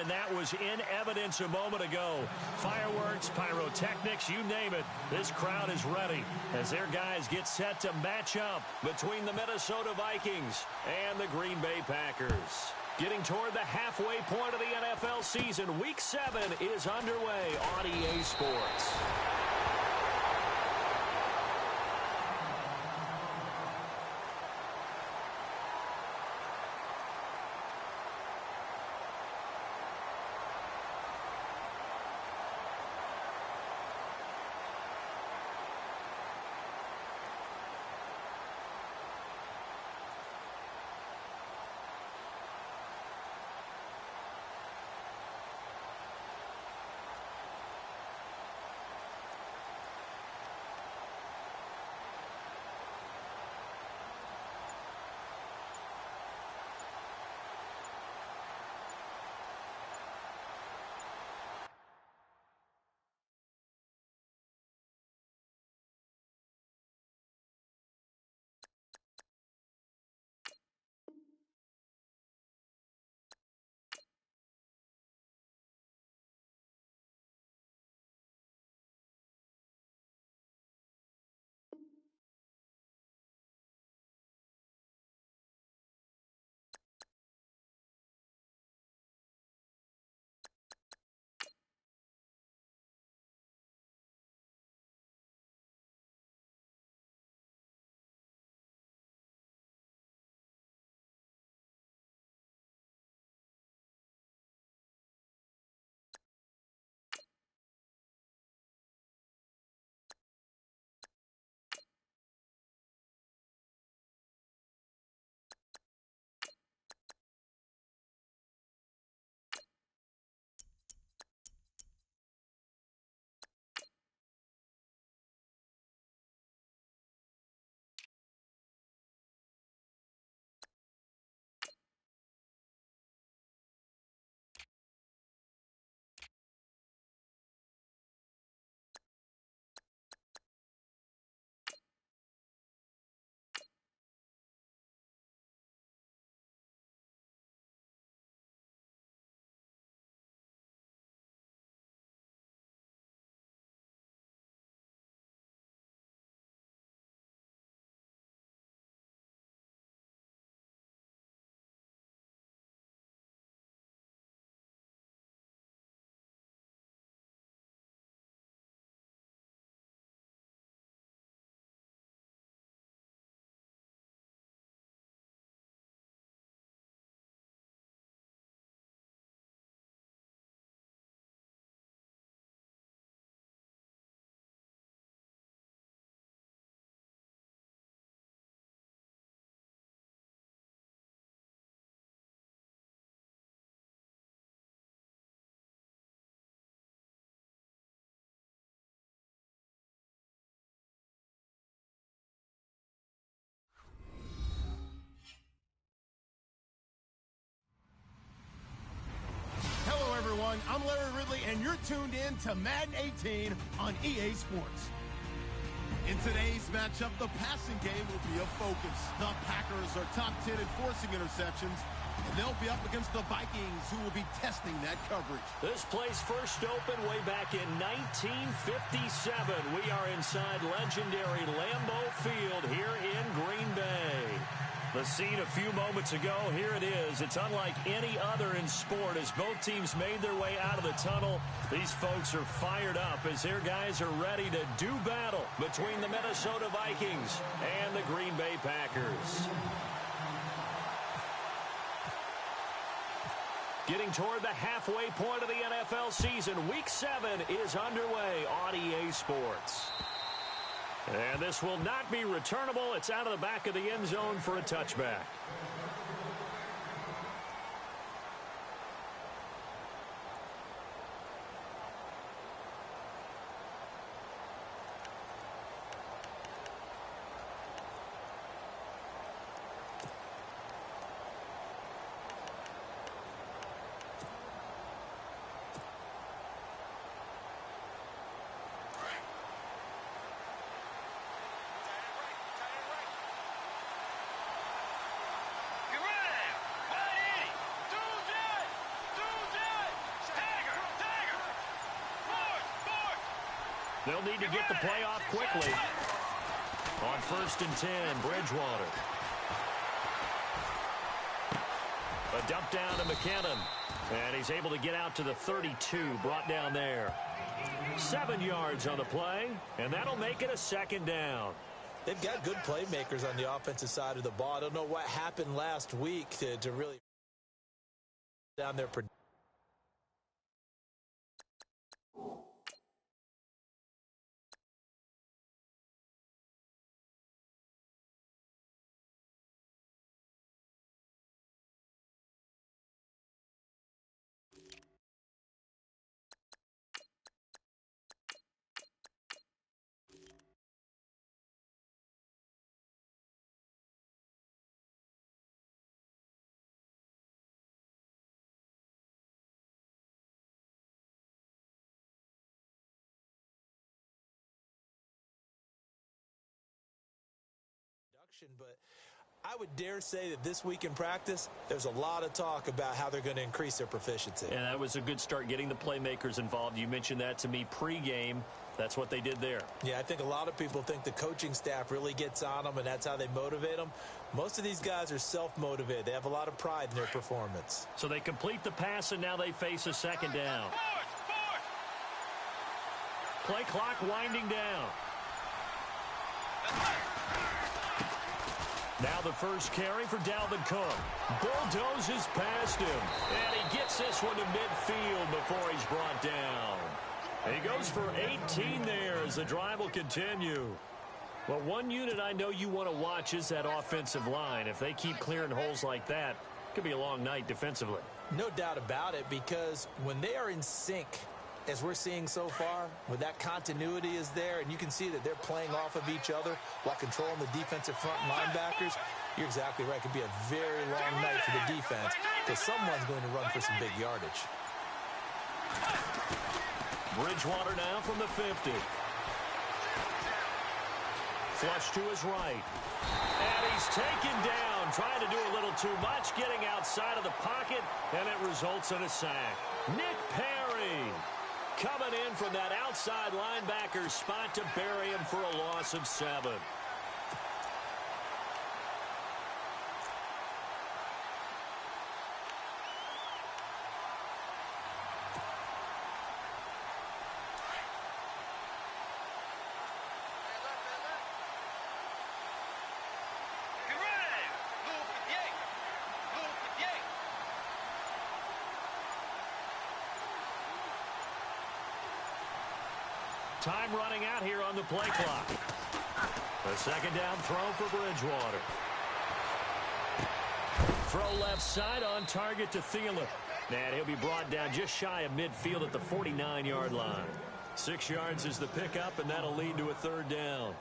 and that was in evidence a moment ago. Fireworks, pyrotechnics, you name it. This crowd is ready as their guys get set to match up between the Minnesota Vikings and the Green Bay Packers. Getting toward the halfway point of the NFL season, Week 7 is underway on EA Sports. I'm Larry Ridley, and you're tuned in to Madden 18 on EA Sports. In today's matchup, the passing game will be a focus. The Packers are top 10 in forcing interceptions, and they'll be up against the Vikings, who will be testing that coverage. This place first opened way back in 1957. We are inside legendary Lambeau Field here in Green Bay. The scene a few moments ago, here it is. It's unlike any other in sport as both teams made their way out of the tunnel. These folks are fired up as their guys are ready to do battle between the Minnesota Vikings and the Green Bay Packers. Getting toward the halfway point of the NFL season, Week 7 is underway on EA Sports. And this will not be returnable. It's out of the back of the end zone for a touchback. They'll need to get the play off quickly. On 1st and 10, Bridgewater. A dump down to McKinnon. And he's able to get out to the 32, brought down there. 7 yards on the play, and that'll make it a 2nd down. They've got good playmakers on the offensive side of the ball. I don't know what happened last week to really down their production. But I would dare say that this week in practice, there's a lot of talk about how they're going to increase their proficiency. And that was a good start, getting the playmakers involved. You mentioned that to me pregame. That's what they did there. Yeah, I think a lot of people think the coaching staff really gets on them, and that's how they motivate them. Most of these guys are self-motivated. They have a lot of pride in their performance. So they complete the pass, and now they face a 2nd down. Play clock winding down. Now the first carry for Dalvin Cook. Bulldozes past him. And he gets this one to midfield before he's brought down. And he goes for 18 there as the drive will continue. Well, one unit I know you want to watch is that offensive line. If they keep clearing holes like that, it could be a long night defensively. No doubt about it, because when they are in sync, as we're seeing so far, when that continuity is there and you can see that they're playing off of each other while controlling the defensive front linebackers, you're exactly right. It could be a very long night for the defense because someone's going to run for some big yardage. Bridgewater now from the 50. Flush to his right. And he's taken down, trying to do a little too much, getting outside of the pocket, and it results in a sack. Nick Perry coming in from that outside linebacker spot to bury him for a loss of 7. Time running out here on the play clock. A 2nd down throw for Bridgewater. Throw left side on target to Thielen. And he'll be brought down just shy of midfield at the 49-yard line. 6 yards is the pickup, and that'll lead to a 3rd down.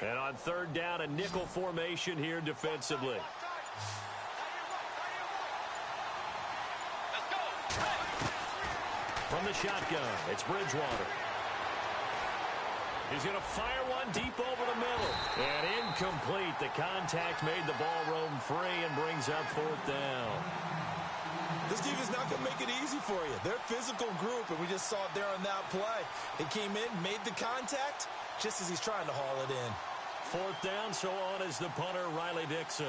And on 3rd down, a nickel formation here defensively. From the shotgun, it's Bridgewater. He's going to fire one deep over the middle. And incomplete. The contact made the ball roam free and brings up 4th down. This team is not going to make it easy for you. They're a physical group, and we just saw it there on that play. They came in, made the contact, just as he's trying to haul it in. 4th down, so on is the punter, Riley Dixon.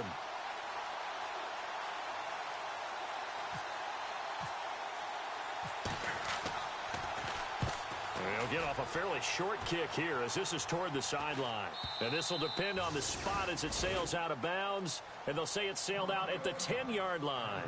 He'll get off a fairly short kick here as this is toward the sideline. And this will depend on the spot as it sails out of bounds. And they'll say it sailed out at the 10-yard line.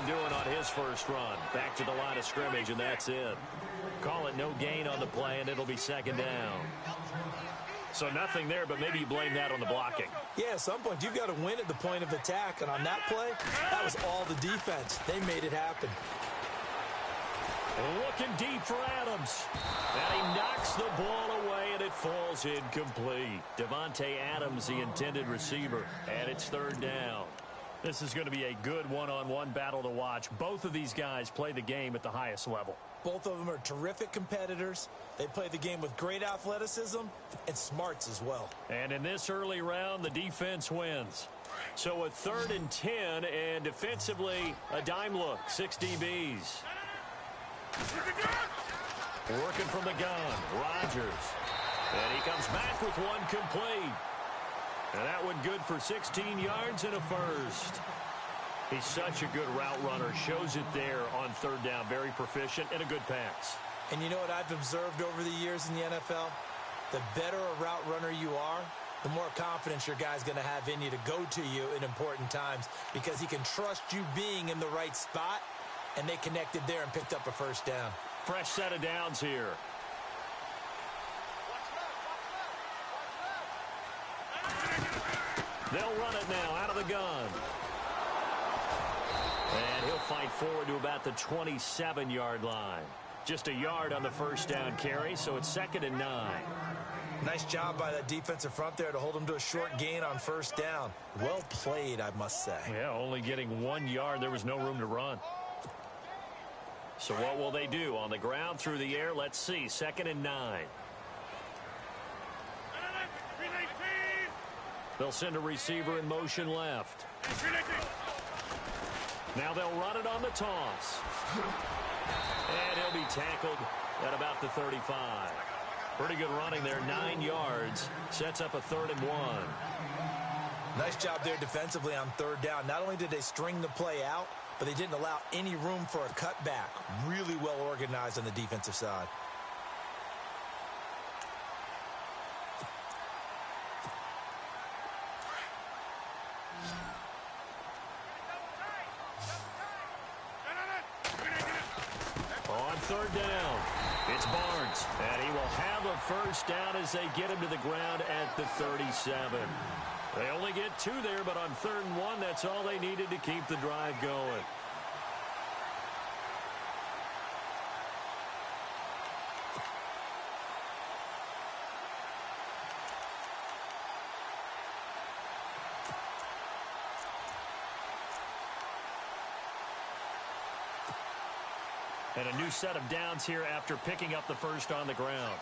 doing on his first run. Back to the line of scrimmage, and that's it. Call it no gain on the play, and it'll be second down. So nothing there, but maybe you blame that on the blocking. Yeah, at some point, you've got to win at the point of attack. And on that play, that was all the defense. They made it happen. Looking deep for Adams. And he knocks the ball away, and it falls incomplete. Devontae Adams, the intended receiver, and it's third down. This is going to be a good one-on-one battle to watch. Both of these guys play the game at the highest level. Both of them are terrific competitors. They play the game with great athleticism and smarts as well. And in this early round, the defense wins. So a 3rd and 10, and defensively, a dime look, 6 DBs. Working from the gun, Rodgers. And he comes back with one complete. And that one good for 16 yards and a first. He's such a good route runner. Shows it there on third down. Very proficient and a good pass. And you know what I've observed over the years in the NFL? The better a route runner you are, the more confidence your guy's going to have in you to go to you in important times because he can trust you being in the right spot, and they connected there and picked up a first down. Fresh set of downs here. They'll run it now out of the gun. And he'll fight forward to about the 27-yard line. Just a yard on the first down carry, so it's 2nd and 9. Nice job by that defensive front there to hold him to a short gain on first down. Well played, I must say. Yeah, only getting 1 yard. There was no room to run. So what will they do? On the ground, through the air, let's see. 2nd and 9. They'll send a receiver in motion left. Now they'll run it on the toss. And he'll be tackled at about the 35. Pretty good running there, 9 yards. Sets up a 3rd and 1. Nice job there defensively on third down. Not only did they string the play out, but they didn't allow any room for a cutback. Really well organized on the defensive side. On third down, it's Barnes, and he will have a first down as they get him to the ground at the 37. They only get 2 there, but on 3rd and 1, that's all they needed to keep the drive going. And a new set of downs here after picking up the first on the ground.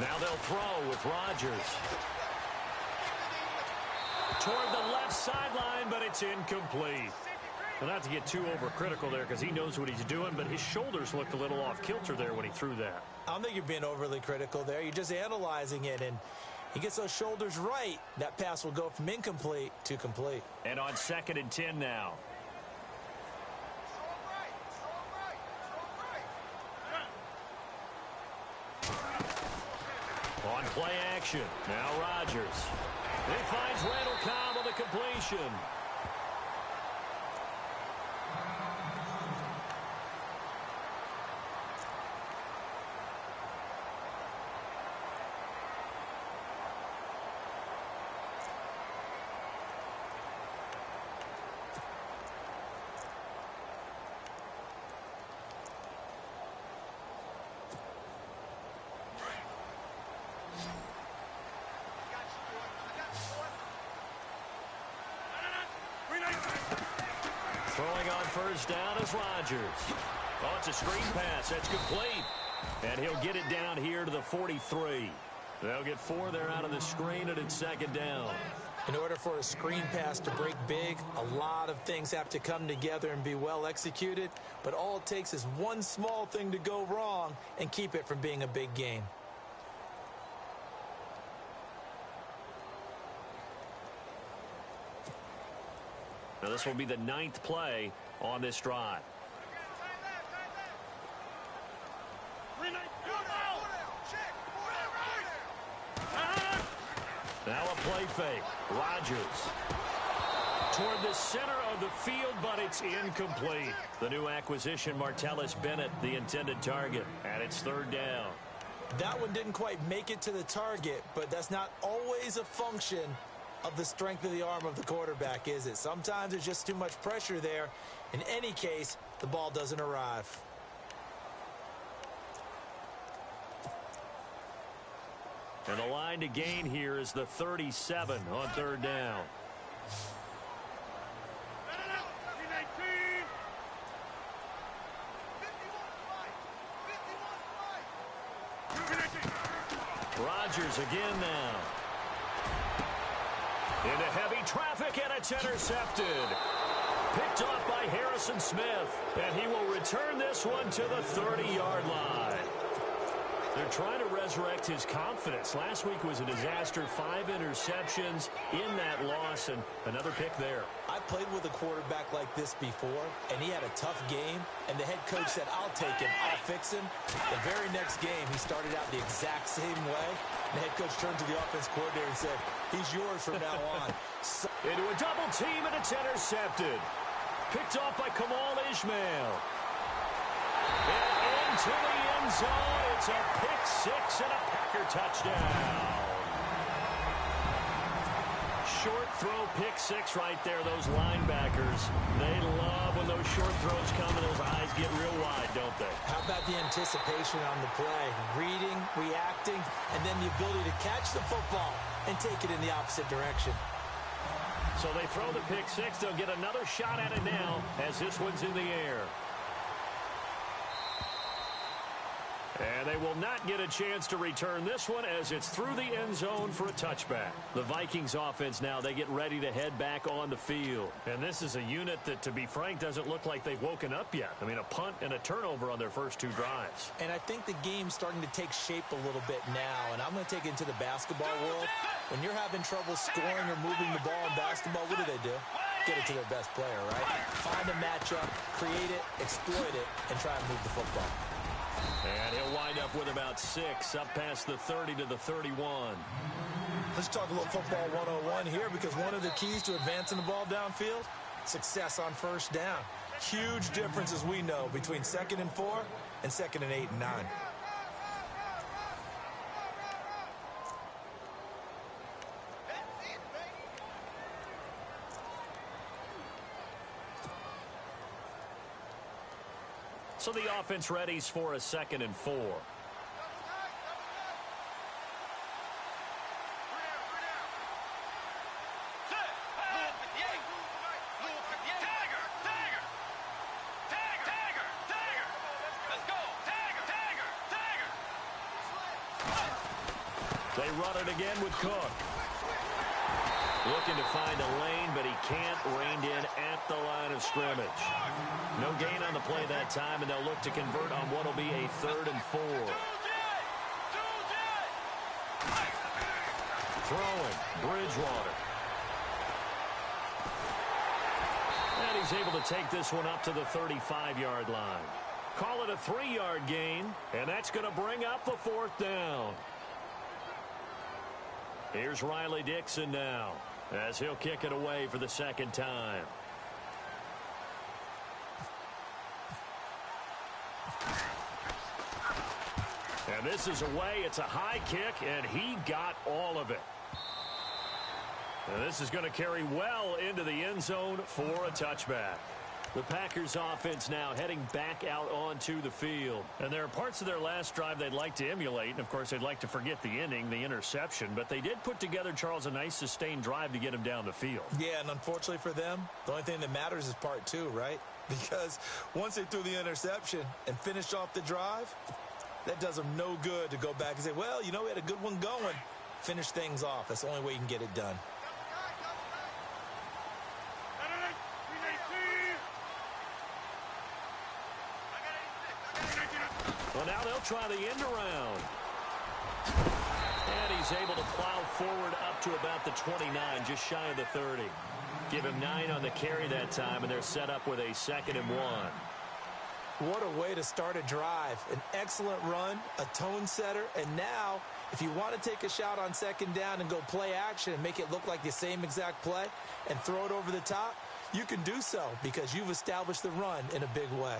Now they'll throw with Rodgers. Toward the left sideline, but it's incomplete. Well, not to get too overcritical there because he knows what he's doing, but his shoulders looked a little off kilter there when he threw that. I don't think you're being overly critical there. You're just analyzing it, and he gets those shoulders right. That pass will go from incomplete to complete. And on 2nd and 10 now. On play action. Now Rodgers. He finds Randall Cobb on the completion. Throwing on first down is Rodgers. Oh, it's a screen pass. That's complete. And he'll get it down here to the 43. They'll get 4 there out of the screen, and it's 2nd down. In order for a screen pass to break big, a lot of things have to come together and be well executed. But all it takes is one small thing to go wrong and keep it from being a big gain. Now this will be the 9th play on this drive. Now a play fake. Rodgers toward the center of the field, but it's incomplete. The new acquisition, Martellus Bennett, the intended target, and it's third down. That one didn't quite make it to the target, but that's not always a function of the strength of the arm of the quarterback, is it? Sometimes there's just too much pressure there. In any case, the ball doesn't arrive. And the line to gain here is the 37 on third down. Rodgers again now. Into heavy traffic, and it's intercepted. Picked off by Harrison Smith, and he will return this one to the 30-yard line. They're trying to resurrect his confidence. Last week was a disaster. 5 interceptions in that loss, and another pick there. I played with a quarterback like this before, and he had a tough game, and the head coach said, I'll take him, I'll fix him. The very next game, he started out the exact same way. The head coach turned to the offense coordinator and said, he's yours from now on. Into a double team, and it's intercepted. Picked off by Kamal Ishmael. And into the end zone. It's a pick six and a Packer touchdown. Short throw pick six right there. Those linebackers, they love when those short throws come and those eyes get real wide, don't they? How about the anticipation on the play? Reading, reacting, and then the ability to catch the football and take it in the opposite direction. So they throw the pick six. They'll get another shot at it now as this one's in the air. And they will not get a chance to return this one as it's through the end zone for a touchback. The Vikings offense now, they get ready to head back on the field. And this is a unit that, to be frank, doesn't look like they've woken up yet. I mean, a punt and a turnover on their first 2 drives. And I think the game's starting to take shape a little bit now. And I'm going to take it into the basketball world. When you're having trouble scoring or moving the ball in basketball, what do? Get it to their best player, right? Find a matchup, create it, exploit it, and try and move the football. And he'll wind up with about 6, up past the 30 to the 31. Let's talk a little football 101 here, because one of the keys to advancing the ball downfield, success on first down. Huge difference, as we know, between 2nd and 4 and 2nd and 8 and 9. So the offense readies for a 2nd and 4. They run it again with Cook. Looking to find a lane, but he can't. Reined in at the line of scrimmage. No gain on the play that time, and they'll look to convert on what will be a 3rd and 4. Throwing, Bridgewater. And he's able to take this one up to the 35-yard line. Call it a 3-yard gain, and that's going to bring up the 4th down. Here's Riley Dixon now, as he'll kick it away for the 2nd time. And this is away. It's a high kick, and he got all of it. And this is going to carry well into the end zone for a touchback. The Packers offense now heading back out onto the field. And there are parts of their last drive they'd like to emulate. And, of course, they'd like to forget the inning, the interception. But they did put together, Charles, a nice sustained drive to get him down the field. Yeah, and unfortunately for them, the only thing that matters is part 2, right? Because once they threw the interception and finished off the drive, that does them no good to go back and say, well, you know, we had a good one going. Finish things off. That's the only way you can get it done. Well, now they'll try the end around. And he's able to plow forward up to about the 29, just shy of the 30. Give him 9 on the carry that time, and they're set up with a 2nd and 1. What a way to start a drive. An excellent run, a tone setter, and now if you want to take a shot on second down and go play action and make it look like the same exact play and throw it over the top, you can do so because you've established the run in a big way.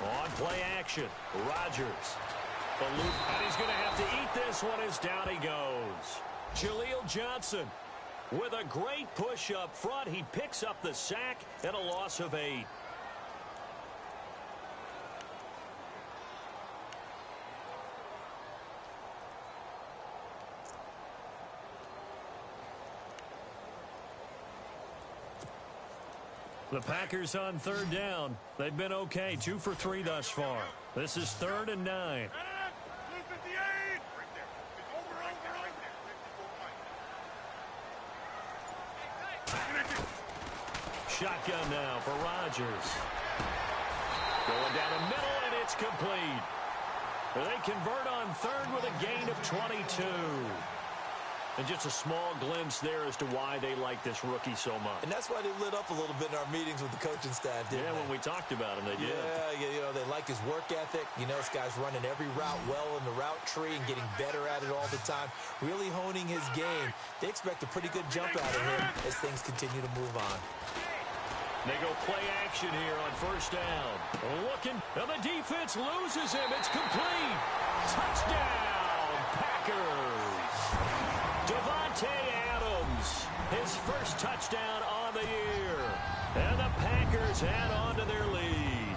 On play action, Rodgers. The loop, and he's going to have to eat this one as down he goes. Jaleel Johnson with a great push up front. He picks up the sack and a loss of 8. The Packers on third down. They've been okay, 2 for 3 thus far. This is 3rd and 9. Shotgun now for Rodgers. Going down the middle, and it's complete. They convert on 3rd with a gain of 22. And just a small glimpse there as to why they like this rookie so much. And that's why they lit up a little bit in our meetings with the coaching staff, didn't they? When we talked about him, they did. Yeah, you know, they like his work ethic. You know, this guy's running every route well in the route tree and getting better at it all the time, really honing his game. They expect a pretty good jump out of him as things continue to move on. They go play action here on 1st down. Looking, and the defense loses him. It's complete. Touchdown, Packers. Devontae Adams, his first touchdown on the year. And the Packers add on to their lead.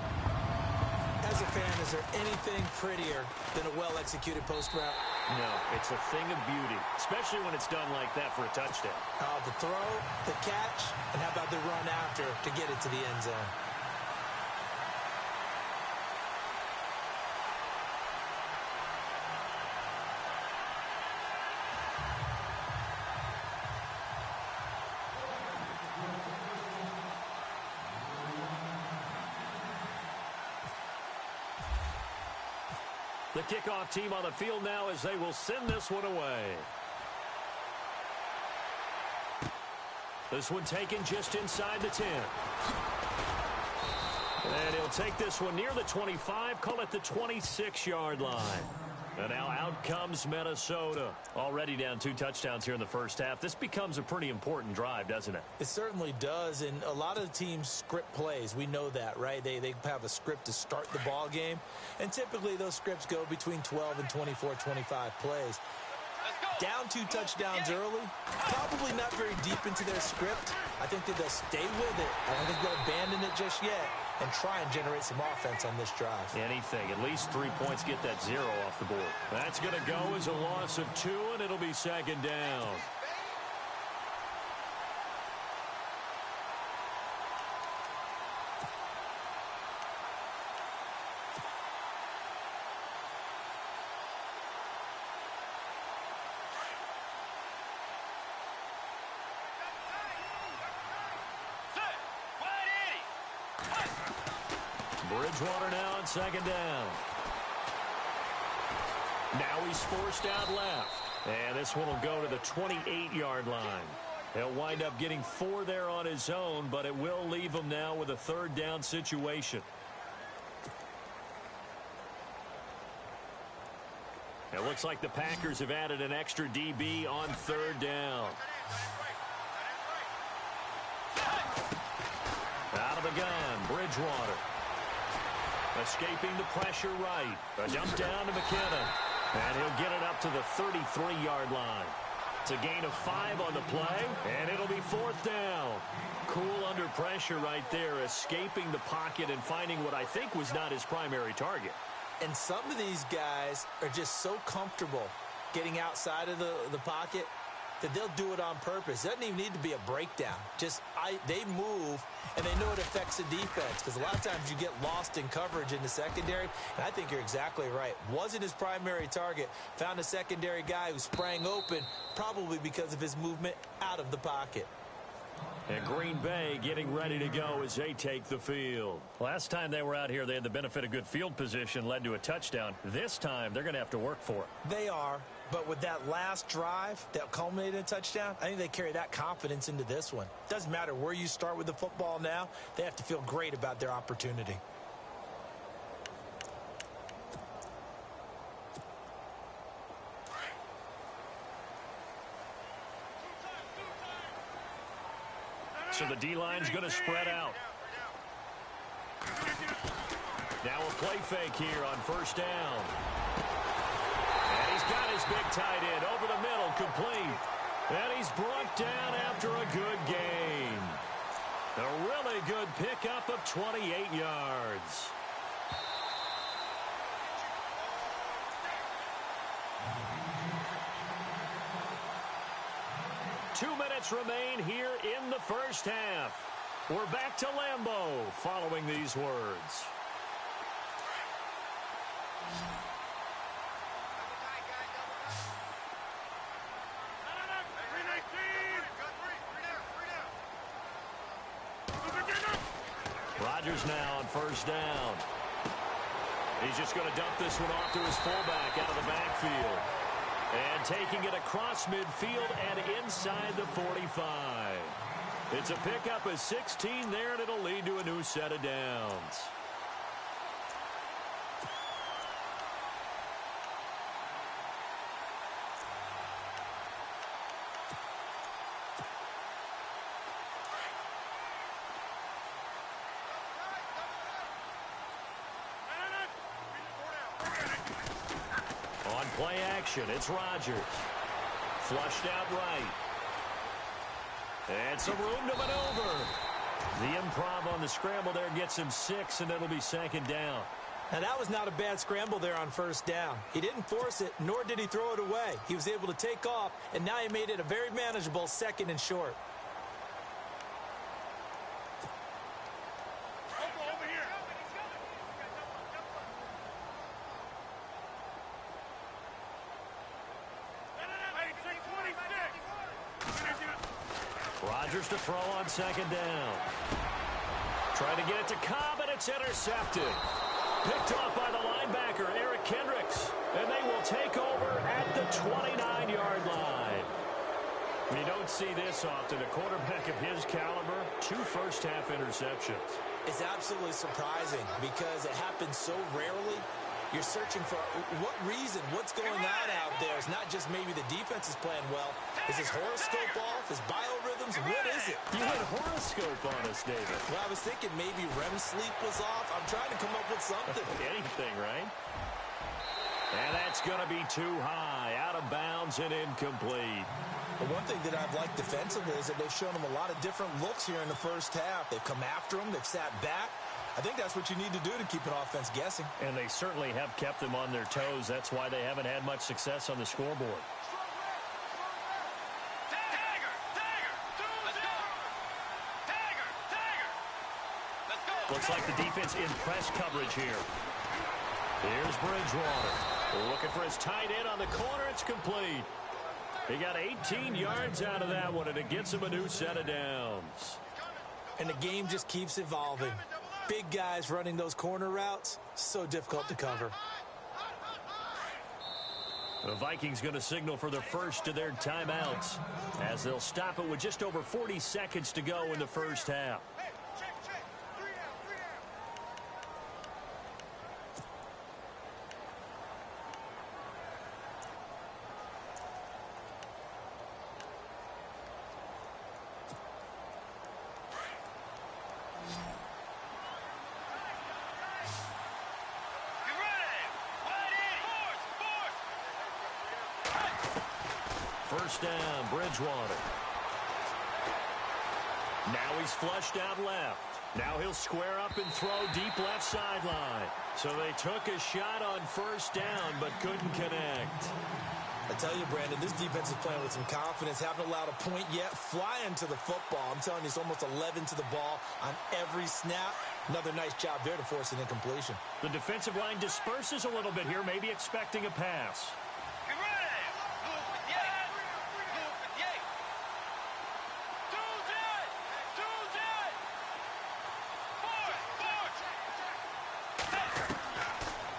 As a fan, is there anything prettier than a well-executed post route? No, it's a thing of beauty, especially when it's done like that for a touchdown. The throw, the catch, and how about the run after to get it to the end zone? The kickoff team on the field now as they will send this one away. This one taken just inside the 10. And he'll take this one near the 25, call it the 26-yard line. And now out comes Minnesota. Already down 2 touchdowns here in the first half. This becomes a pretty important drive, doesn't it? It certainly does, and a lot of the teams script plays. We know that, right? They have a script to start the ball game, and typically those scripts go between 12 and 24, 25 plays. Down 2 touchdowns early, probably not very deep into their script. I think that they'll stay with it. I don't think they'll abandon it just yet and try and generate some offense on this drive. Anything. At least 3 points, get that 0 off the board. That's going to go as a loss of 2, and it'll be 2nd down. Bridgewater now on 2nd down. Now he's forced out left. And this one will go to the 28-yard line. He'll wind up getting 4 there on his own, but it will leave him now with a 3rd down situation. It looks like the Packers have added an extra DB on 3rd down. Out of the gun, Bridgewater. Escaping the pressure right. A dump down to McKinnon. And he'll get it up to the 33-yard line. It's a gain of 5 on the play, and it'll be 4th down. Cool under pressure right there, escaping the pocket and finding what I think was not his primary target. And some of these guys are just so comfortable getting outside of the pocket that they'll do it on purpose. It doesn't even need to be a breakdown. They move, and they know it affects the defense because a lot of times you get lost in coverage in the secondary, and I think you're exactly right. Wasn't his primary target. Found a secondary guy who sprang open, probably because of his movement out of the pocket. And Green Bay getting ready to go as they take the field. Last time they were out here, they had the benefit of good field position, led to a touchdown. This time, they're going to have to work for it. They are, but with that last drive that culminated in a touchdown, I think they carry that confidence into this one. Doesn't matter where you start with the football now, they have to feel great about their opportunity. So the D-line's going to spread out. Now a play fake here on first down. And he's got his big tight end over the middle, complete. And he's brought down after a good gain. A really good pickup of 28 yards. Two minutes remain here in the first half. We're back to Lambeau following these words. Rodgers now on first down. He's just going to dump this one off to his fullback out of the backfield. And taking it across midfield and inside the 45. It's a pickup of 16 there, and it'll lead to a new set of downs. Play action. It's Rodgers. Flushed out right. And some room to maneuver. The improv on the scramble there gets him 6, and it'll be second down. Now, that was not a bad scramble there on first down. He didn't force it, nor did he throw it away. He was able to take off, and now he made it a very manageable second and short. Rodgers to throw on second down. Trying to get it to Cobb, and it's intercepted. Picked off by the linebacker, Eric Kendricks. And they will take over at the 29-yard line. You don't see this often. A quarterback of his caliber, 2 first-half interceptions. It's absolutely surprising because it happens so rarely. You're searching for what reason, what's going on out there. It's not just maybe the defense is playing well. Is his horoscope off? His biorhythms? What is it? You went horoscope on us, David. Well, I was thinking maybe REM sleep was off. I'm trying to come up with something. Anything, right? And that's going to be too high, out of bounds and incomplete. But one thing that I've liked defensively is that they've shown him a lot of different looks here in the first half. They've come after him. They've sat back. I think that's what you need to do to keep an offense guessing. And they certainly have kept them on their toes. That's why they haven't had much success on the scoreboard. Looks like the defense in press coverage here. Here's Bridgewater. Looking for his tight end on the corner. It's complete. He got 18 yards out of that one, and it gets him a new set of downs. And the game just keeps evolving. Big guys running those corner routes, so difficult to cover. The Vikings going to signal for the first of their timeouts as they'll stop it with just over 40 seconds to go in the first half. First down, Bridgewater. Now he's flushed out left. Now he'll square up and throw deep left sideline. So they took a shot on first down, but couldn't connect. I tell you, Brandon, this defense is playing with some confidence. Haven't allowed a point yet. Flying to the football. I'm telling you, it's almost 11 to the ball on every snap. Another nice job there to force an incompletion. The defensive line disperses a little bit here, maybe expecting a pass.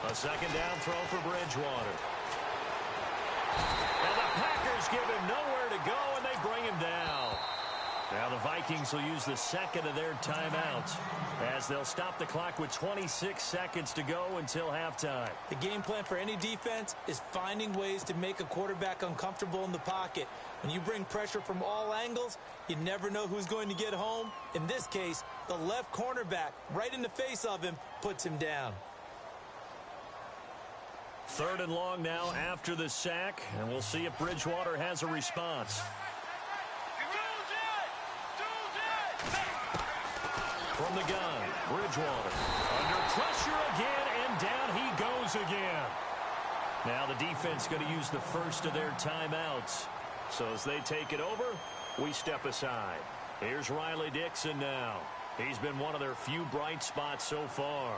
A second down throw for Bridgewater. And the Packers give him nowhere to go, and they bring him down. Now the Vikings will use the second of their timeouts as they'll stop the clock with 26 seconds to go until halftime. The game plan for any defense is finding ways to make a quarterback uncomfortable in the pocket. When you bring pressure from all angles, you never know who's going to get home. In this case, the left cornerback, right in the face of him, puts him down. Third and long now after the sack, and we'll see if Bridgewater has a response. From the gun, Bridgewater under pressure again, and down he goes again. Now the defense going to use the first of their timeouts. So as they take it over, we step aside. Here's Riley Dixon now. He's been one of their few bright spots so far.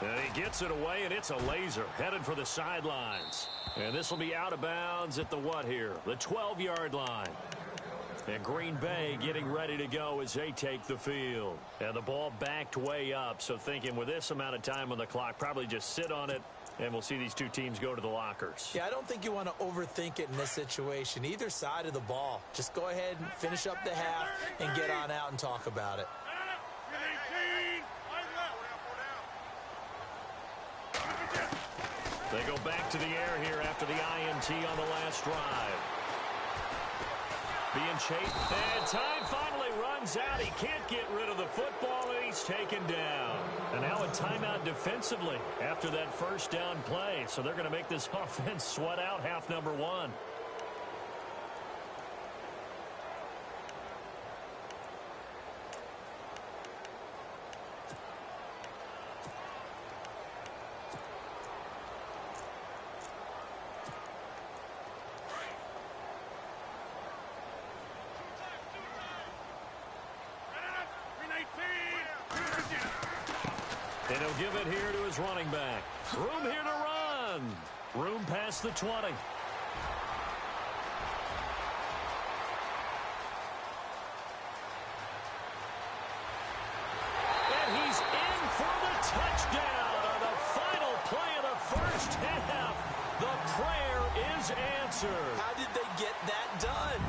And he gets it away, and it's a laser headed for the sidelines. And this will be out of bounds at the what here? The 12-yard line. And Green Bay getting ready to go as they take the field. And the ball backed way up, so thinking with this amount of time on the clock, probably just sit on it, and we'll see these two teams go to the lockers. Yeah, I don't think you want to overthink it in this situation. Either side of the ball. Just go ahead and finish up the half and get on out and talk about it. They go back to the air here after the INT on the last drive. Being chased, and time finally runs out. He can't get rid of the football, and he's taken down. And now a timeout defensively after that first down play. So they're going to make this offense sweat out half number one. And he'll give it here to his running back. Room here to run. Room past the 20. And he's in for the touchdown on the final play of the first half. The prayer is answered. How did they get that done?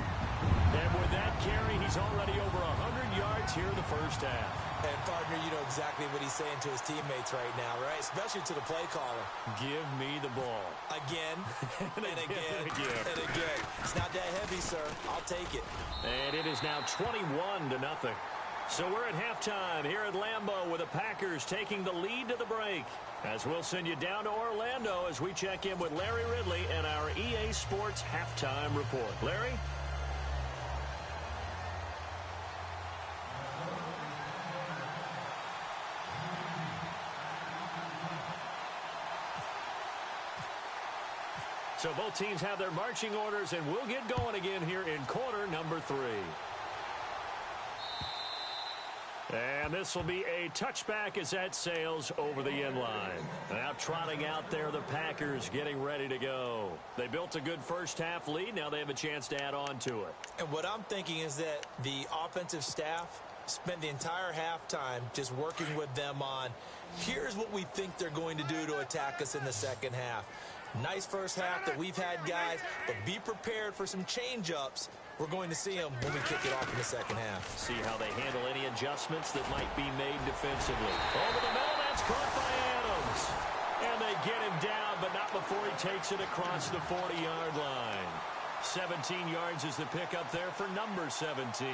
And with that carry, he's already over 100 yards here in the first half. And, partner, you know exactly what he's saying to his teammates right now, right? Especially to the play caller. Give me the ball. Again, and again, and again. and again. It's not that heavy, sir. I'll take it. And it is now 21-0. So we're at halftime here at Lambeau with the Packers taking the lead to the break. As we'll send you down to Orlando as we check in with Larry Ridley and our EA Sports Halftime Report. Larry? So both teams have their marching orders, and we'll get going again here in quarter number 3. And this will be a touchback as that sails over the end line. Now trotting out there, the Packers getting ready to go. They built a good first half lead. Now they have a chance to add on to it. And what I'm thinking is that the offensive staff spent the entire halftime just working with them on, here's what we think they're going to do to attack us in the second half. Nice first half that we've had, guys, but be prepared for some change-ups. We're going to see them when we kick it off in the second half. See how they handle any adjustments that might be made defensively. Over the middle, that's caught by Adams. And they get him down, but not before he takes it across the 40-yard line. 17 yards is the pickup there for number 17.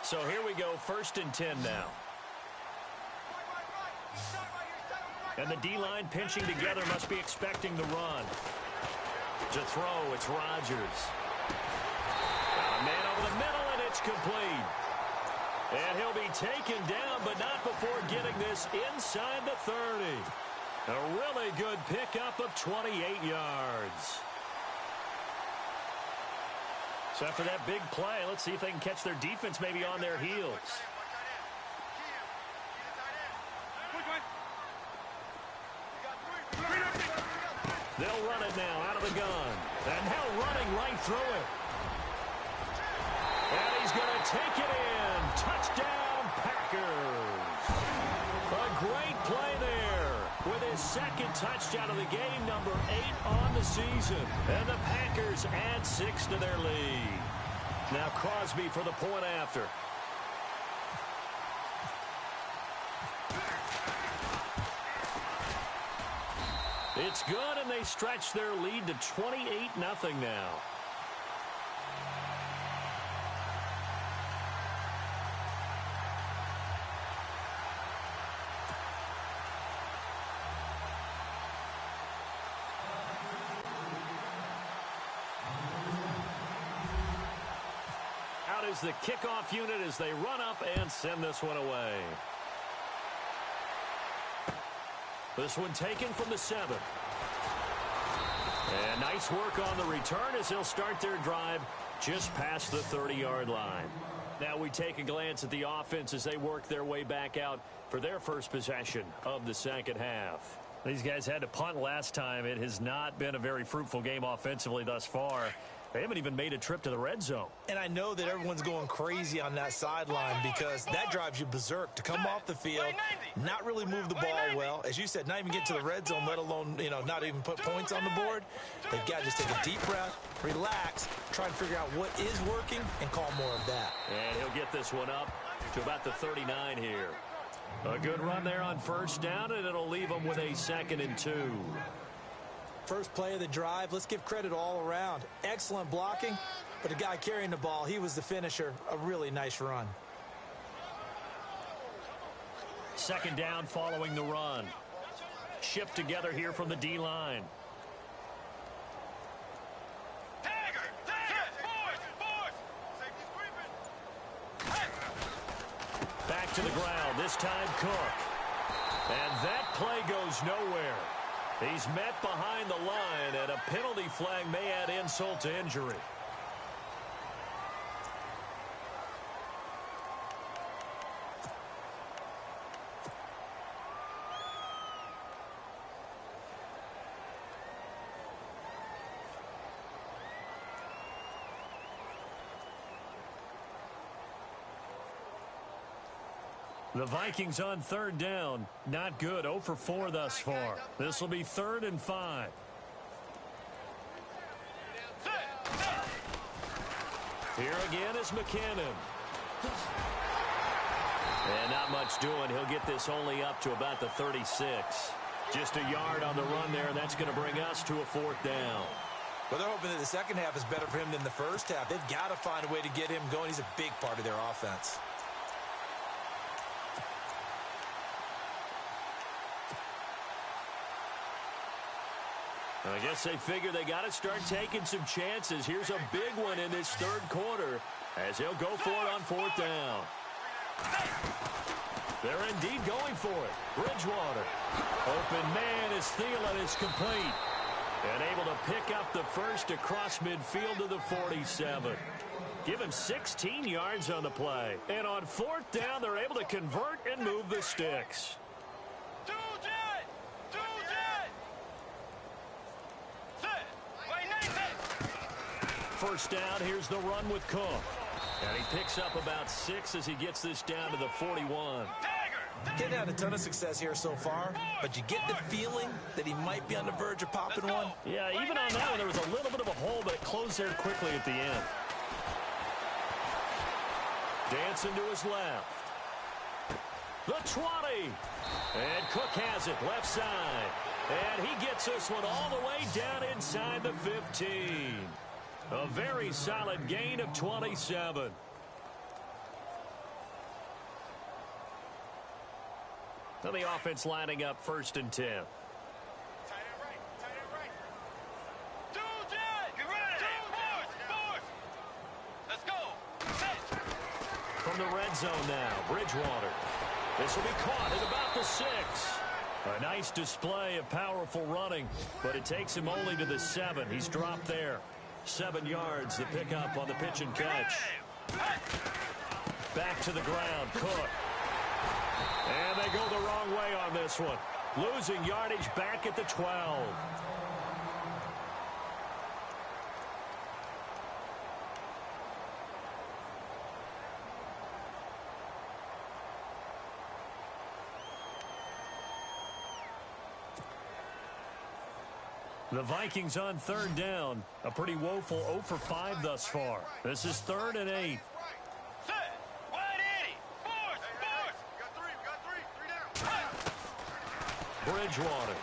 So here we go, 1st and 10 now. And the D-line pinching together must be expecting the run. To throw, it's Rodgers. A man over the middle, and it's complete. And he'll be taken down, but not before getting this inside the 30. A really good pickup of 28 yards. So after that big play, let's see if they can catch their defense maybe on their heels. They'll run it now out of the gun. And now running right through it. And he's going to take it in. Touchdown, Packers. A great play there with his second touchdown of the game, number 8 on the season. And the Packers add 6 to their lead. Now Crosby for the point after. It's good, and they stretch their lead to 28-0 now. Out is the kickoff unit as they run up and send this one away. This one taken from the 7. And nice work on the return as they'll start their drive just past the 30-yard line. Now we take a glance at the offense as they work their way back out for their first possession of the second half. These guys had to punt last time. It has not been a very fruitful game offensively thus far. They haven't even made a trip to the red zone. And I know that everyone's going crazy on that sideline because that drives you berserk to come off the field, not really move the ball well. As you said, not even get to the red zone, let alone, not even put points on the board. They've got to just take a deep breath, relax, try and figure out what is working, and call more of that. And he'll get this one up to about the 39 here. A good run there on first down, and it'll leave them with a 2nd and 2. First play of the drive, let's give credit all around. Excellent blocking, but the guy carrying the ball, he was the finisher. A really nice run. 2nd down following the run. Shift together here from the D-line. Back to the ground, this time Cook. And that play goes nowhere. He's met behind the line, and a penalty flag may add insult to injury. The Vikings on 3rd down. Not good. 0 for 4 thus far. This will be 3rd and 5. Here again is McKinnon. And not much doing. He'll get this only up to about the 36. Just a yard on the run there, and that's going to bring us to a 4th down. Well, they're hoping that the second half is better for him than the first half. They've got to find a way to get him going. He's a big part of their offense. I guess they figure they got to start taking some chances. Here's a big one in this 3rd quarter as he'll go for it on 4th down. They're indeed going for it. Bridgewater. Open man is Thielen is complete. And able to pick up the first across midfield to the 47. Give him 16 yards on the play. And on 4th down, they're able to convert and move the sticks. First down, here's the run with Cook. And he picks up about 6 as he gets this down to the 41. Getting had a ton of success here so far, but you get the feeling that he might be on the verge of popping one. Yeah, even on that one, there was a little bit of a hole, but it closed there quickly at the end. Dancing to his left. The 20. And Cook has it left side. And he gets this one all the way down inside the 15. A very solid gain of 27. Now the offense lining up 1st and 10. From the red zone now, Bridgewater. This will be caught at about the 6. A nice display of powerful running, but it takes him only to the 7. He's dropped there. 7 yards, the pickup on the pitch and catch. Back to the ground, Cook. And they go the wrong way on this one. Losing yardage back at the 12. The Vikings on third down. A pretty woeful 0 for 5 thus far. This is 3rd and 8. Bridgewater.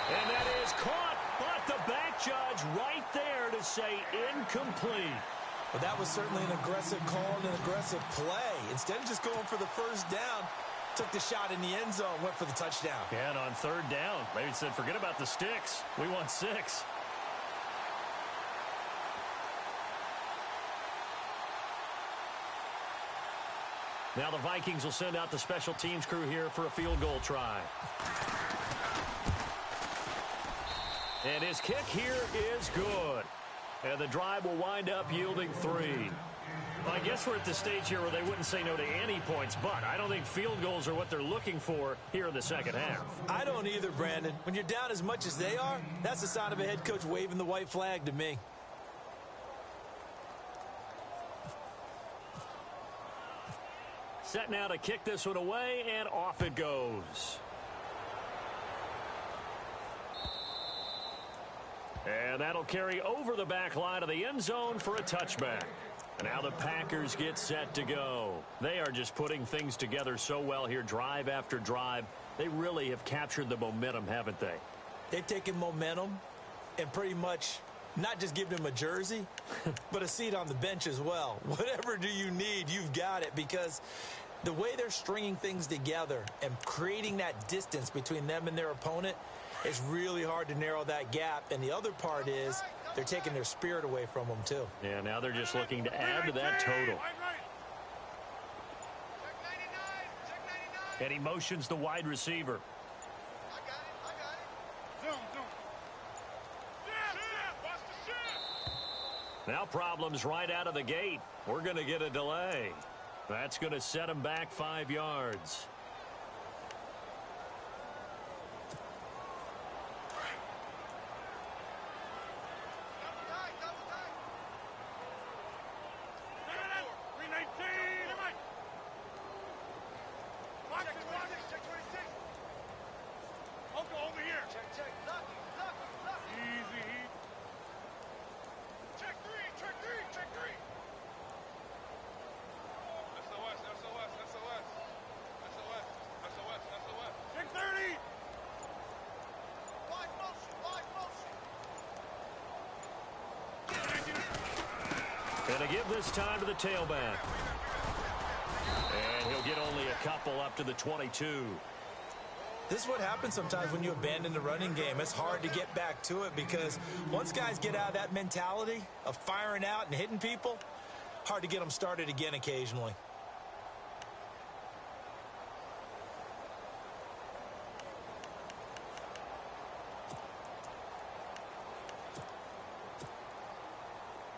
And that is caught, but the back judge right there to say incomplete. Well, that was certainly an aggressive call and an aggressive play. Instead of just going for the first down, took the shot in the end zone, went for the touchdown. And on 3rd down, they said, forget about the sticks. We want 6. Now the Vikings will send out the special teams crew here for a field goal try. And his kick here is good. And the drive will wind up yielding 3. Well, I guess we're at the stage here where they wouldn't say no to any points, but I don't think field goals are what they're looking for here in the second half. I don't either, Brandon. When you're down as much as they are, that's the sign of a head coach waving the white flag to me. Set now to kick this one away, and off it goes. And that'll carry over the back line of the end zone for a touchback. And now the Packers get set to go. They are just putting things together so well here, drive after drive. They really have captured the momentum, haven't they? They've taken momentum and pretty much not just given him a jersey, but a seat on the bench as well. Whatever do you need, you've got it, because the way they're stringing things together and creating that distance between them and their opponent, it's really hard to narrow that gap. And the other part is they're taking their spirit away from them, too. Yeah, now they're just looking to add to that total. And he motions the wide receiver. Now problems right out of the gate. We're going to get a delay. That's going to set him back 5 yards. And to give this time to the tailback. And he'll get only a couple up to the 22. This is what happens sometimes when you abandon the running game. It's hard to get back to it because once guys get out of that mentality of firing out and hitting people, hard to get them started again occasionally.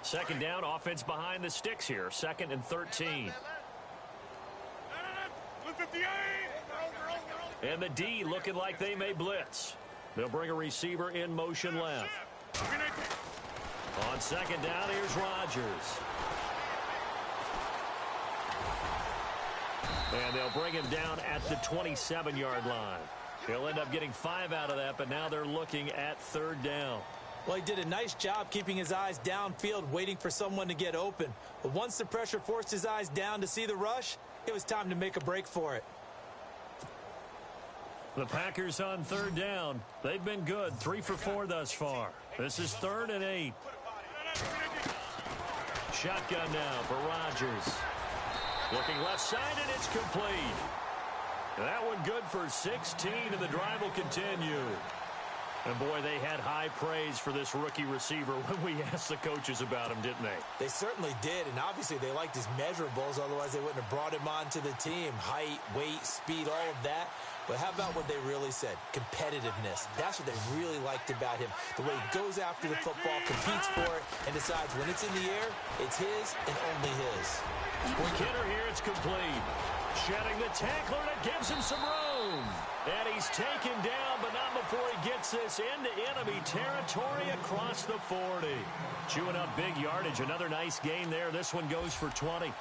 Second down, offense behind the sticks here. 2nd and 13. And the D looking like they may blitz. They'll bring a receiver in motion left. On 2nd down, here's Rodgers. And they'll bring him down at the 27-yard line. He'll end up getting 5 out of that, but now they're looking at 3rd down. Well, he did a nice job keeping his eyes downfield, waiting for someone to get open. But once the pressure forced his eyes down to see the rush, it was time to make a break for it. The Packers on 3rd down. They've been good, 3 for 4 thus far. This is 3rd and 8. Shotgun now for Rodgers. Looking left side, and it's complete. That one good for 16, and the drive will continue. And, boy, they had high praise for this rookie receiver when we asked the coaches about him, didn't they? They certainly did, and obviously they liked his measurables. Otherwise, they wouldn't have brought him onto the team. Height, weight, speed, all of that. But how about what they really said? Competitiveness. That's what they really liked about him. The way he goes after the football, competes for it, and decides when it's in the air, it's his and only his. For Kidder here, it's complete. Shedding the tackler, and it gives him some room. And he's taken down, but not before he gets this into enemy territory across the 40. Chewing up big yardage. Another nice gain there. This one goes for 20.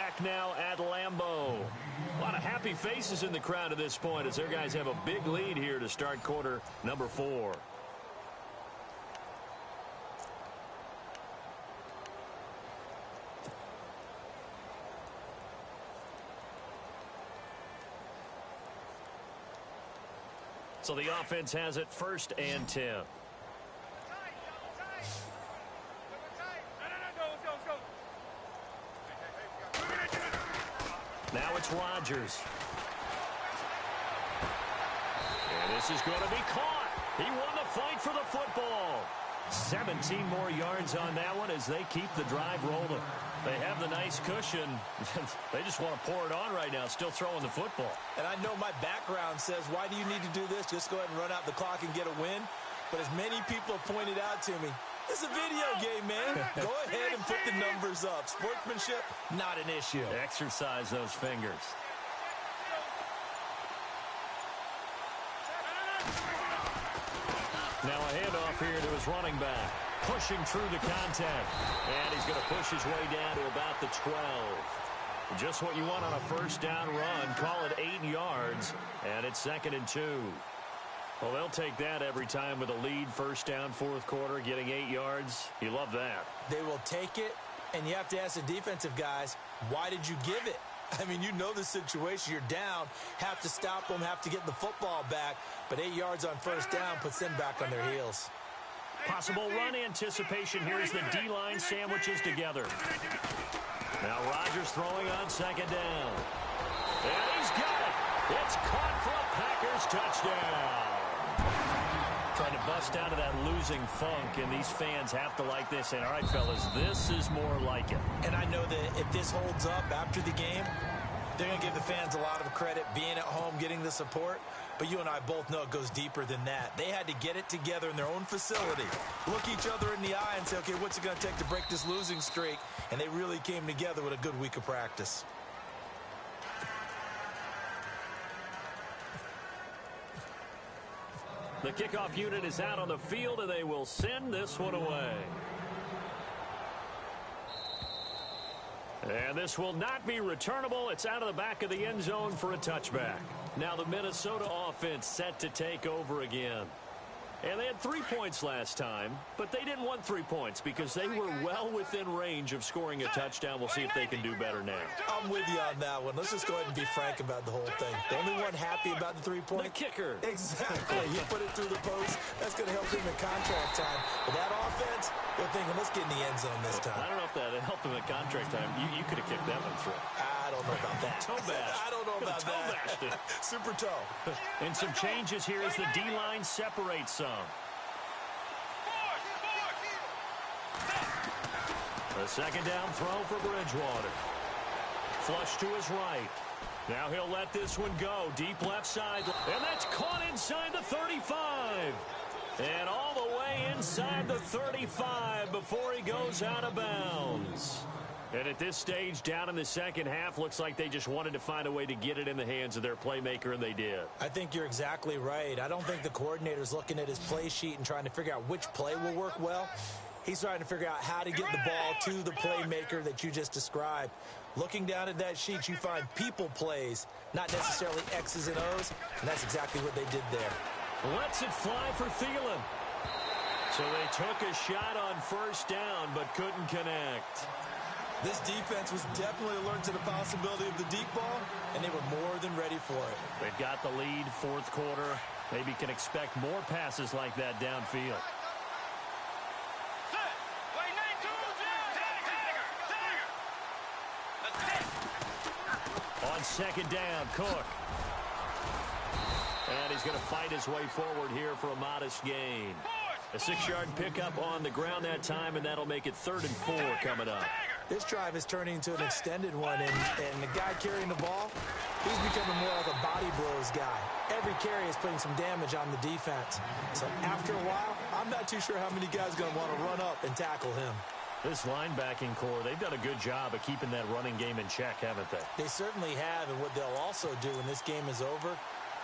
back now at Lambeau. A lot of happy faces in the crowd at this point as their guys have a big lead here to start quarter number 4. So the offense has it 1st and 10. Now it's Rodgers. And this is going to be caught. He won the fight for the football. 17 more yards on that one as they keep the drive rolling. They have the nice cushion. They just want to pour it on right now, still throwing the football. And I know my background says, why do you need to do this? Just go ahead and run out the clock and get a win. But as many people have pointed out to me, it's a video game, man. Go ahead and put the numbers up. Sportsmanship, not an issue. Exercise those fingers. Now a handoff here to his running back. Pushing through the contact. And he's going to push his way down to about the 12. Just what you want on a first down run. Call it 8 yards. And it's 2nd and 2. Well, they'll take that every time with a lead. First down, 4th quarter, getting 8 yards. You love that. They will take it, and you have to ask the defensive guys, why did you give it? I mean, you know the situation. You're down, have to stop them, have to get the football back. But 8 yards on first down puts them back on their heels. Possible run anticipation here as the D-line sandwiches together. Now Rodgers throwing on 2nd down. And he's got it. It's caught for a Packers touchdown. Trying to bust out of that losing funk, and these fans have to like this. And all right, fellas, this is more like it. And I know that if this holds up after the game, they're going to give the fans a lot of credit, being at home, getting the support. But you and I both know it goes deeper than that. They had to get it together in their own facility, look each other in the eye and say, okay, what's it going to take to break this losing streak? And they really came together with a good week of practice. The kickoff unit is out on the field, and they will send this one away. And this will not be returnable. It's out of the back of the end zone for a touchback. Now the Minnesota offense set to take over again. And they had 3 points last time, but they didn't want 3 points because they were well within range of scoring a touchdown. We'll see if they can do better now. I'm with you on that one. Let's just go ahead and be frank about the whole thing. The only one happy about the 3-point? The kicker. Exactly. You put it through the post. That's going to help him in contract time. But that offense, they're thinking, let's get in the end zone this time. I don't know if that helped him at contract time. You could have kicked that one through. I don't know about that. Toe bash. I don't know about that. Super toe. And some changes here as the D-line separates some. A 2nd down throw for Bridgewater. Flush to his right. Now he'll let this one go. Deep left side. And that's caught inside the 35. And all the way inside the 35 before he goes out of bounds. And at this stage, down in the second half, looks like they just wanted to find a way to get it in the hands of their playmaker, and they did. I think you're exactly right. I don't think the coordinator's looking at his play sheet and trying to figure out which play will work well. He's trying to figure out how to get the ball to the playmaker that you just described. Looking down at that sheet, you find people plays, not necessarily X's and O's, and that's exactly what they did there. Lets it fly for Thielen. So they took a shot on first down, but couldn't connect. This defense was definitely alert to the possibility of the deep ball, and they were more than ready for it. They've got the lead, 4th quarter. Maybe can expect more passes like that downfield. On 2nd down, Cook. And he's going to fight his way forward here for a modest gain. A 6-yard pickup on the ground that time, and that'll make it 3rd and 4 coming up. This drive is turning into an extended one, and the guy carrying the ball, he's becoming more like a body blows guy. Every carry is putting some damage on the defense. So after a while, I'm not too sure how many guys are going to want to run up and tackle him. This linebacking core, they've done a good job of keeping that running game in check, haven't they? They certainly have, and what they'll also do when this game is over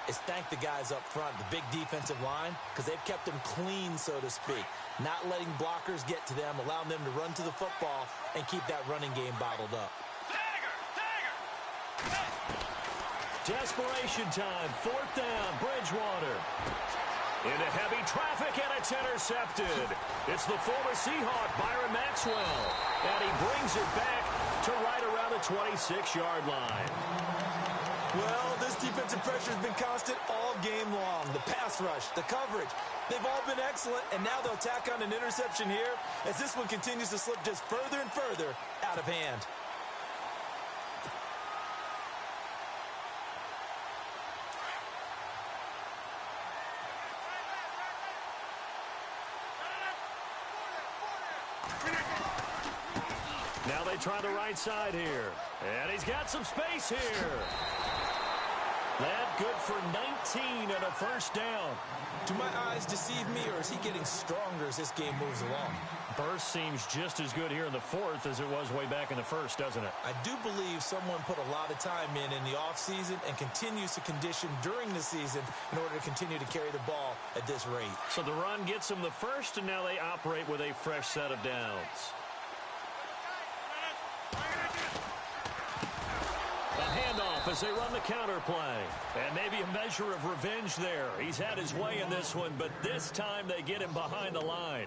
is thank the guys up front, the big defensive line, because they've kept them clean, so to speak. Not letting blockers get to them, allowing them to run to the football and keep that running game bottled up. Desperation time. 4th down. Bridgewater. Into heavy traffic, and it's intercepted. It's the former Seahawk, Byron Maxwell. And he brings it back to right around the 26-yard line. Well, this defensive pressure has been constant all game long. The pass rush, the coverage, they've all been excellent, and now they'll tack on an interception here as this one continues to slip just further and further out of hand. Now they try the right side here. And he's got some space here. That good for 19 and a first down. Do my eyes deceive me, or is he getting stronger as this game moves along? Burst seems just as good here in the 4th as it was way back in the 1st, doesn't it? I do believe someone put a lot of time in the offseason and continues to condition during the season in order to continue to carry the ball at this rate. So the run gets them the first, and now they operate with a fresh set of downs. A handoff as they run the counter play. And maybe a measure of revenge there. He's had his way in this one, but this time they get him behind the line.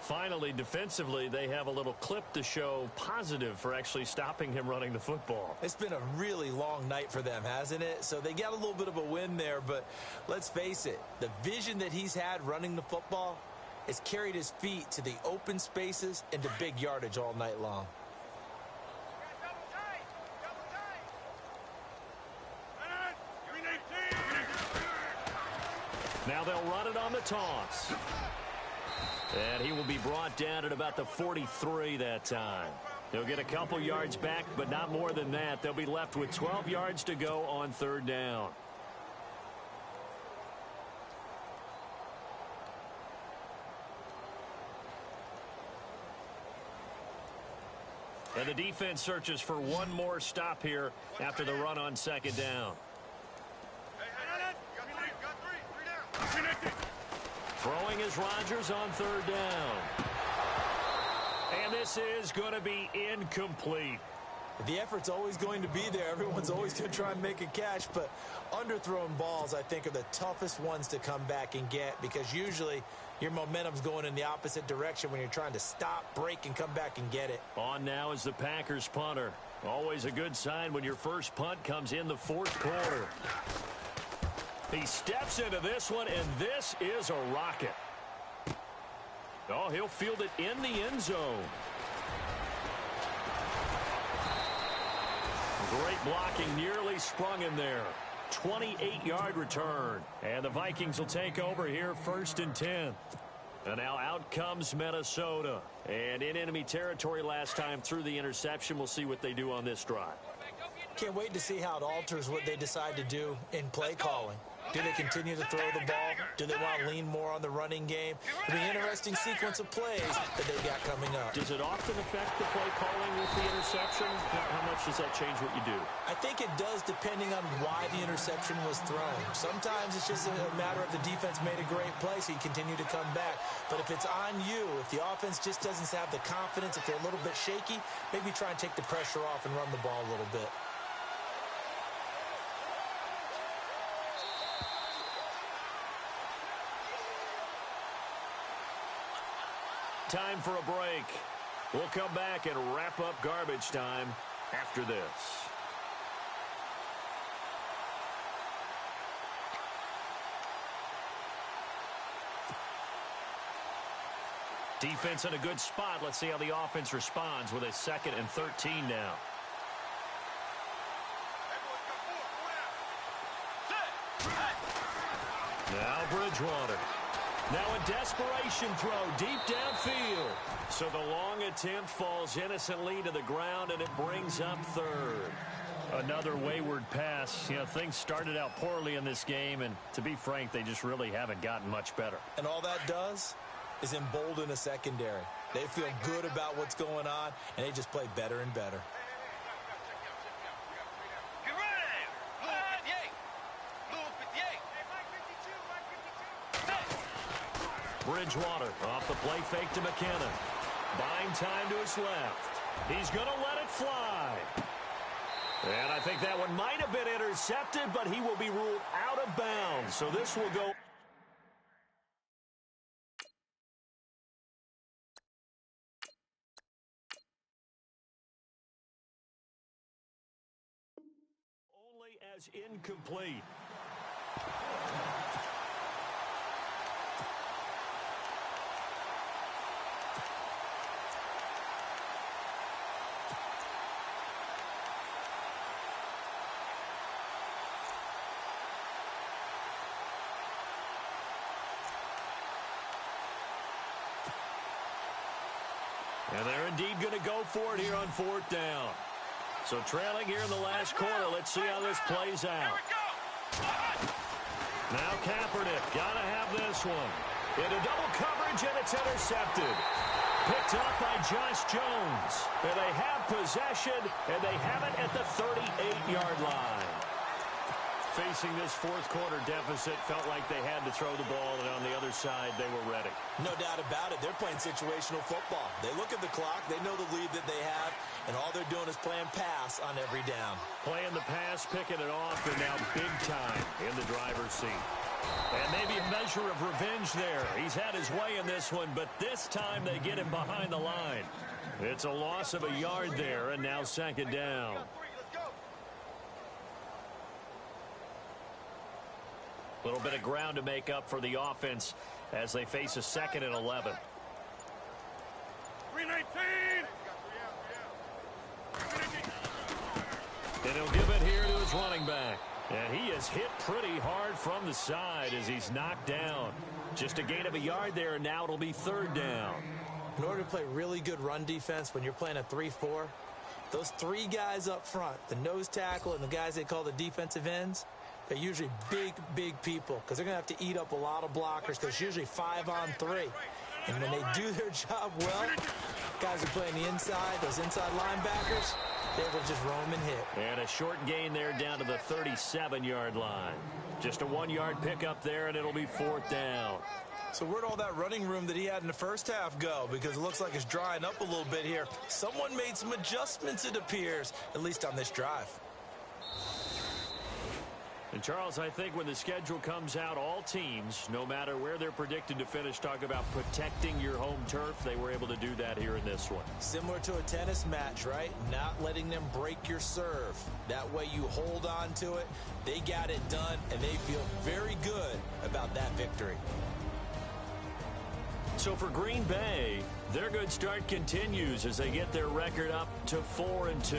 Finally, defensively, they have a little clip to show positive for actually stopping him running the football. It's been a really long night for them, hasn't it? So they got a little bit of a win there, but let's face it, the vision that he's had running the football has carried his feet to the open spaces and to big yardage all night long. Now they'll run it on the toss. And he will be brought down at about the 43 that time. They'll get a couple yards back, but not more than that. They'll be left with 12 yards to go on 3rd down. And the defense searches for one more stop here after the run on 2nd down. Throwing is Rodgers on 3rd down. And this is going to be incomplete. The effort's always going to be there. Everyone's always going to try and make a catch, but underthrown balls, I think, are the toughest ones to come back and get because usually your momentum's going in the opposite direction when you're trying to stop, break, and come back and get it. On now is the Packers punter. Always a good sign when your first punt comes in the 4th quarter. He steps into this one, and this is a rocket. Oh, he'll field it in the end zone. Great blocking, nearly sprung him there. 28-yard return. And the Vikings will take over here 1st and 10. And now out comes Minnesota. And in enemy territory last time through the interception. We'll see what they do on this drive. Can't wait to see how it alters what they decide to do in play calling. Do they continue to throw the ball? Do they want to lean more on the running game? It'll be an interesting sequence of plays that they've got coming up. Does it often affect the play calling with the interception? How much does that change what you do? I think it does depending on why the interception was thrown. Sometimes it's just a matter of the defense made a great play, so you continue to come back. But if it's on you, if the offense just doesn't have the confidence, if they're a little bit shaky, maybe try and take the pressure off and run the ball a little bit. Time for a break. We'll come back and wrap up garbage time after this. Defense in a good spot. Let's see how the offense responds with a 2nd and 13 now. Now Bridgewater. Now a desperation throw deep downfield. So the long attempt falls innocently to the ground, and it brings up 3rd. Another wayward pass. You know, things started out poorly in this game, and to be frank, they just really haven't gotten much better. And all that does is embolden a secondary. They feel good about what's going on, and they just play better and better. Bridgewater off the play fake to McKinnon. Buying time to his left. He's going to let it fly. And I think that one might have been intercepted, but he will be ruled out of bounds. So this will go. Only as incomplete. And they're indeed going to go for it here on 4th down. So trailing here in the last quarter. Let's see how this plays out. Now Kaepernick got to have this one. Into double coverage, and it's intercepted. Picked up by Josh Jones. And they have possession, and they have it at the 38-yard line. Facing this 4th quarter deficit, felt like they had to throw the ball, and on the other side, they were ready. No doubt about it. They're playing situational football. They look at the clock. They know the lead that they have, and all they're doing is playing pass on every down. Playing the pass, picking it off, and now big time in the driver's seat. And maybe a measure of revenge there. He's had his way in this one, but this time they get him behind the line. It's a loss of a yard there, and now 2nd down. A little bit of ground to make up for the offense as they face a 2nd and 11. 319! And he'll give it here to his running back. And he is hit pretty hard from the side as he's knocked down. Just a gain of a yard there, and now it'll be 3rd down. In order to play really good run defense when you're playing a 3-4, those 3 guys up front, the nose tackle and the guys they call the defensive ends, they're usually big people because they're going to have to eat up a lot of blockers because it's usually 5 on 3. And when they do their job well, guys are playing the inside, those inside linebackers, they will just roam and hit. And a short gain there down to the 37-yard line. Just a 1-yard pickup there, and it'll be 4th down. So where'd all that running room that he had in the first half go? Because it looks like it's drying up a little bit here. Someone made some adjustments, it appears, at least on this drive. And, Charles, I think when the schedule comes out, all teams, no matter where they're predicted to finish, talk about protecting your home turf. They were able to do that here in this one. Similar to a tennis match, right? Not letting them break your serve. That way you hold on to it. They got it done, and they feel very good about that victory. So for Green Bay, their good start continues as they get their record up to 4-2.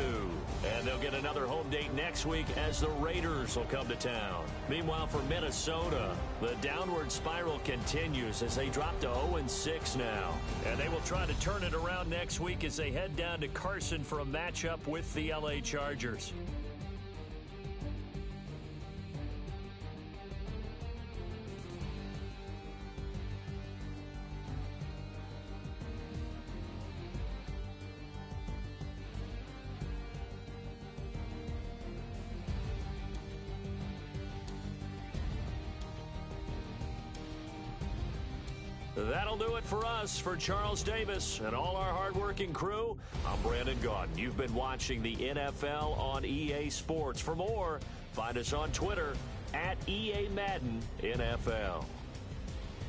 And they'll get another home date next week as the Raiders will come to town. Meanwhile, for Minnesota, the downward spiral continues as they drop to 0-6 now. And they will try to turn it around next week as they head down to Carson for a matchup with the LA Chargers. That'll do it for us. For Charles Davis and all our hardworking crew, I'm Brandon Gaudin. You've been watching the NFL on EA Sports. For more, find us on Twitter at EA Madden NFL.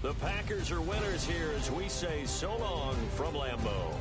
The Packers are winners here as we say so long from Lambeau.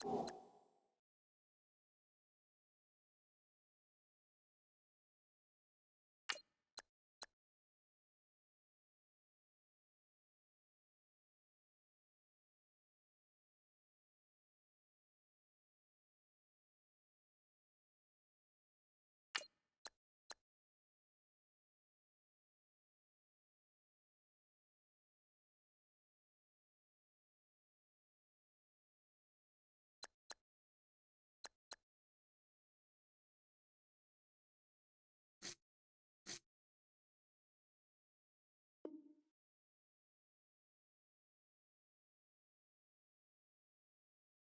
you.